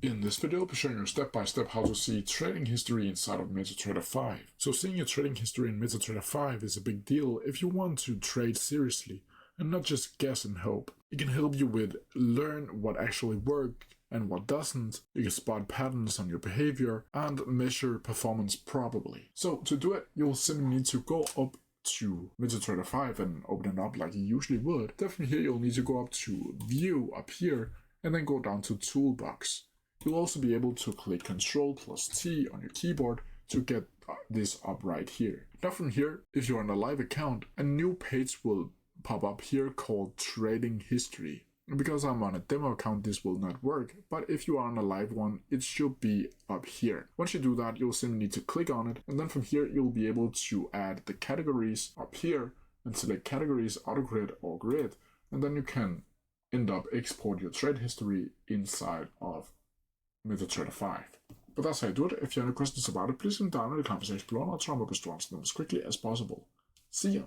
In this video, I'll be showing you step by step how to see trading history inside of Metatrader 5. So seeing your trading history in Metatrader 5 is a big deal if you want to trade seriously and not just guess and hope. It can help you with learn what actually works and what doesn't. You can spot patterns on your behavior and measure performance properly. So to do it, you'll simply need to go up to Metatrader 5 and open it up like you usually would. Then from here, you'll need to go up to View up here and then go down to Toolbox. You'll also be able to click Ctrl+T on your keyboard to get this up right here. Now from here, if you're on a live account, a new page will pop up here called Trading History. And because I'm on a demo account, this will not work, but if you are on a live one, it should be up here. Once you do that, you'll simply need to click on it, and then from here, you'll be able to add the categories up here and select categories, auto grid or grid, and then you can end up export your trade history inside of Metatrader 5. But that's how you do it. If you have any questions about it, please come down in the comment section below and I'll try my best to answer them as quickly as possible. See ya!